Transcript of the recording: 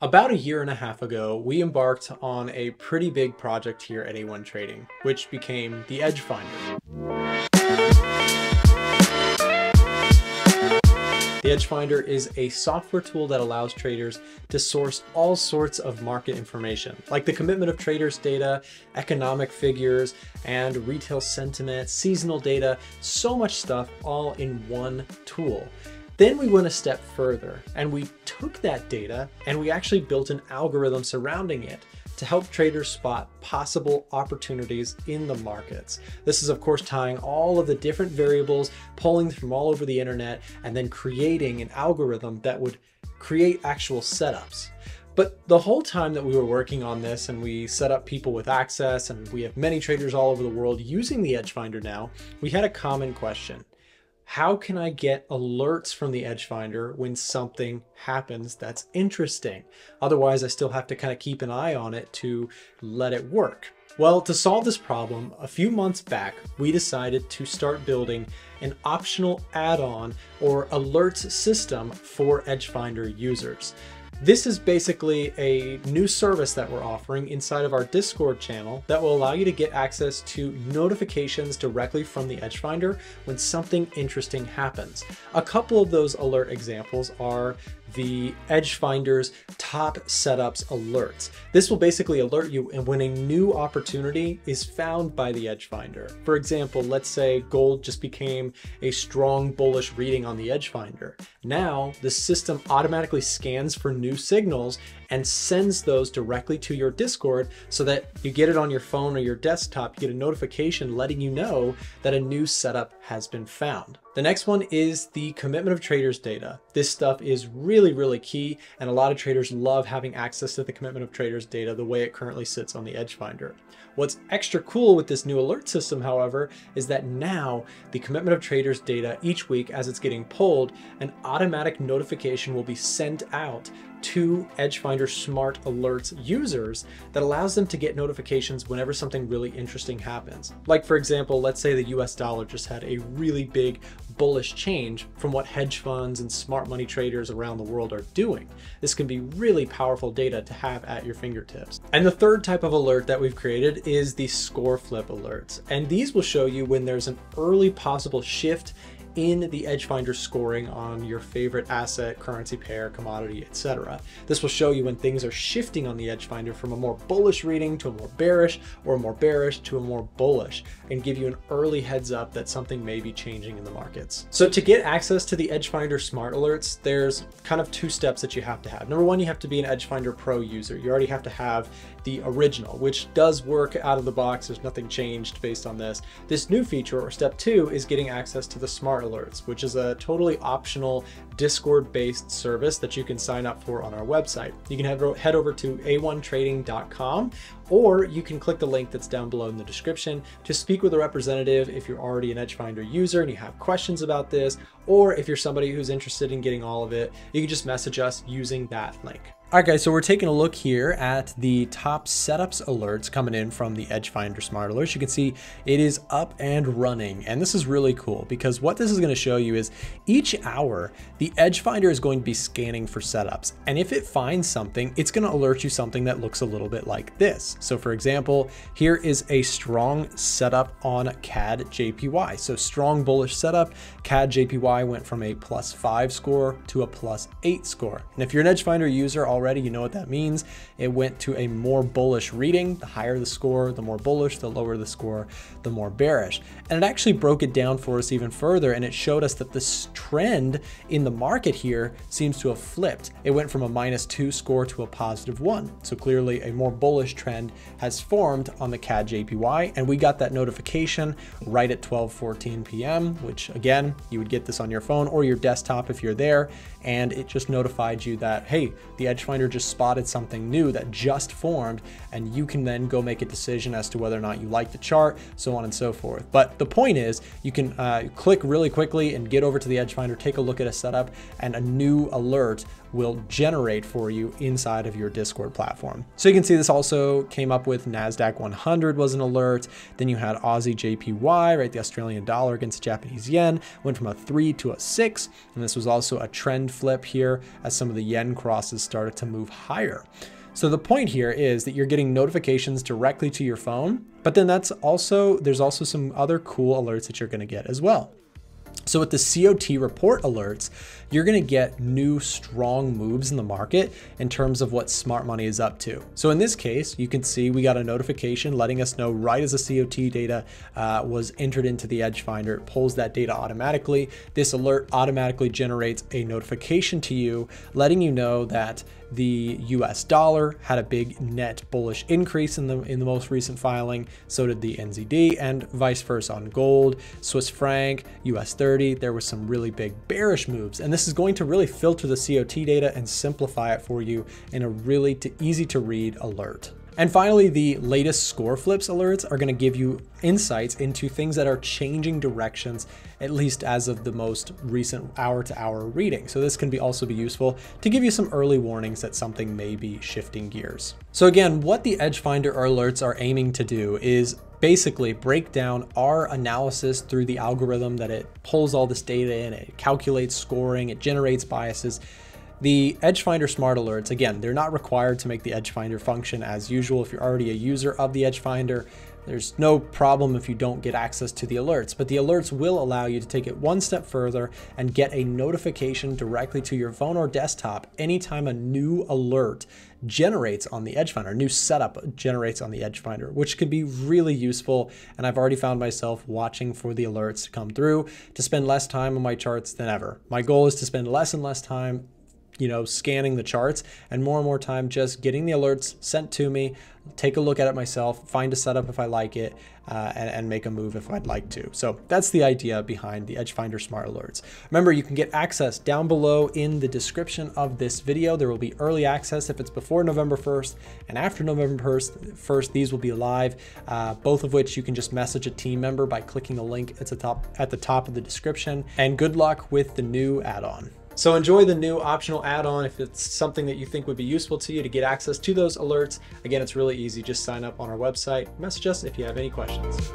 About a year and a half ago, we embarked on a pretty big project here at A1 Trading, which became the EdgeFinder. The EdgeFinder is a software tool that allows traders to source all sorts of market information, like the commitment of traders data, economic figures, and retail sentiment, seasonal data, so much stuff all in one tool. Then we went a step further and we took that data and we actually built an algorithm surrounding it to help traders spot possible opportunities in the markets. This is of course tying all of the different variables, pulling from all over the internet, and then creating an algorithm that would create actual setups. But the whole time that we were working on this and we set up people with access, and we have many traders all over the world using the EdgeFinder now, we had a common question. How can I get alerts from the EdgeFinder when something happens that's interesting? Otherwise, I still have to kind of keep an eye on it to let it work. Well, to solve this problem, a few months back, we decided to start building an optional add-on or alerts system for EdgeFinder users. This is basically a new service that we're offering inside of our Discord channel that will allow you to get access to notifications directly from the EdgeFinder when something interesting happens. A couple of those alert examples are the EdgeFinder's top setups alerts. This will basically alert you when a new opportunity is found by the EdgeFinder. For example, let's say gold just became a strong bullish reading on the EdgeFinder. Now the system automatically scans for new signals and sends those directly to your Discord so that you get it on your phone or your desktop, you get a notification letting you know that a new setup has been found. The next one is the commitment of traders data. This stuff is really key, and a lot of traders love having access to the commitment of traders data the way it currently sits on the EdgeFinder. What's extra cool with this new alert system, however, is that now the commitment of traders data each week as it's getting pulled, an automatic notification will be sent out to EdgeFinder Smart Alerts users that allows them to get notifications whenever something really interesting happens. Like for example, let's say the US dollar just had a really big bullish change from what hedge funds and smart money traders around the world are doing. This can be really powerful data to have at your fingertips. And the third type of alert that we've created is the score flip alerts. And these will show you when there's an early possible shift in the EdgeFinder scoring on your favorite asset, currency pair, commodity, etc. This will show you when things are shifting on the EdgeFinder from a more bullish reading to a more bearish, or a more bearish to a more bullish, and give you an early heads up that something may be changing in the markets. So to get access to the EdgeFinder Smart Alerts, there's kind of two steps that you have to have. Number one, you have to be an EdgeFinder Pro user. You already have to have the original, which does work out of the box. There's nothing changed based on this. This new feature, or step two, is getting access to the Smart Alerts, which is a totally optional Discord-based service that you can sign up for on our website. You can head over to a1trading.com, or you can click the link that's down below in the description to speak with a representative if you're already an EdgeFinder user and you have questions about this, or if you're somebody who's interested in getting all of it, you can just message us using that link. All right, guys, so we're taking a look here at the top setups alerts coming in from the EdgeFinder Smart Alerts. You can see it is up and running, and this is really cool because what this is going to show you is each hour, the EdgeFinder is going to be scanning for setups. And if it finds something, it's going to alert you something that looks a little bit like this. So for example, here is a strong setup on CAD JPY. So strong bullish setup, CAD JPY went from a +5 score to a +8 score. And if you're an EdgeFinder user already, you know what that means. It went to a more bullish reading. The higher the score, the more bullish; the lower the score, the more bearish. And it actually broke it down for us even further, and it showed us that this trend in the market here seems to have flipped. It went from a -2 score to a +1. So clearly a more bullish trend has formed on the CAD JPY, and we got that notification right at 12:14 p.m., which again, you would get this on your phone or your desktop if you're there, and it just notified you that, hey, the EdgeFinder just spotted something new that just formed, and you can then go make a decision as to whether or not you like the chart, so on and so forth. But the point is, you can click really quickly and get over to the EdgeFinder, take a look at a setup, and a new alert will generate for you inside of your Discord platform. So you can see this also came up with NASDAQ 100 was an alert. Then you had Aussie JPY, right? The Australian dollar against Japanese yen went from a 3 to a 6. And this was also a trend flip here as some of the yen crosses started to move higher. So the point here is that you're getting notifications directly to your phone, but then there's also some other cool alerts that you're going to get as well. So with the COT report alerts, you're going to get new strong moves in the market in terms of what smart money is up to. So in this case, you can see we got a notification letting us know right as the COT data was entered into the EdgeFinder, it pulls that data automatically. This alert automatically generates a notification to you, letting you know that the US dollar had a big net bullish increase in the most recent filing. So did the NZD, and vice versa on gold, Swiss franc, US 30. There was some really big bearish moves, and this is going to really filter the COT data and simplify it for you in a really easy to read alert. And finally, the latest score flips alerts are going to give you insights into things that are changing directions, at least as of the most recent hour-to-hour reading. So this can also be useful to give you some early warnings that something may be shifting gears. So again, what the EdgeFinder alerts are aiming to do is basically break down our analysis through the algorithm that it pulls all this data in, it calculates scoring, it generates biases. The EdgeFinder Smart Alerts, again, they're not required to make the EdgeFinder function as usual. If you're already a user of the EdgeFinder, there's no problem if you don't get access to the alerts, but the alerts will allow you to take it one step further and get a notification directly to your phone or desktop anytime a new alert generates on the EdgeFinder, a new setup generates on the EdgeFinder, which can be really useful. And I've already found myself watching for the alerts to come through to spend less time on my charts than ever. My goal is to spend less and less time scanning the charts and more time just getting the alerts sent to me, take a look at it myself, find a setup if I like it, and make a move if I'd like to. So that's the idea behind the EdgeFinder Smart Alerts. Remember, you can get access down below in the description of this video. There will be early access if it's before November 1st, and after November 1st, these will be live, both of which you can just message a team member by clicking the link at the top of the description. And good luck with the new add-on. So enjoy the new optional add-on if it's something that you think would be useful to you to get access to those alerts. Again, it's really easy. Just sign up on our website, message us if you have any questions.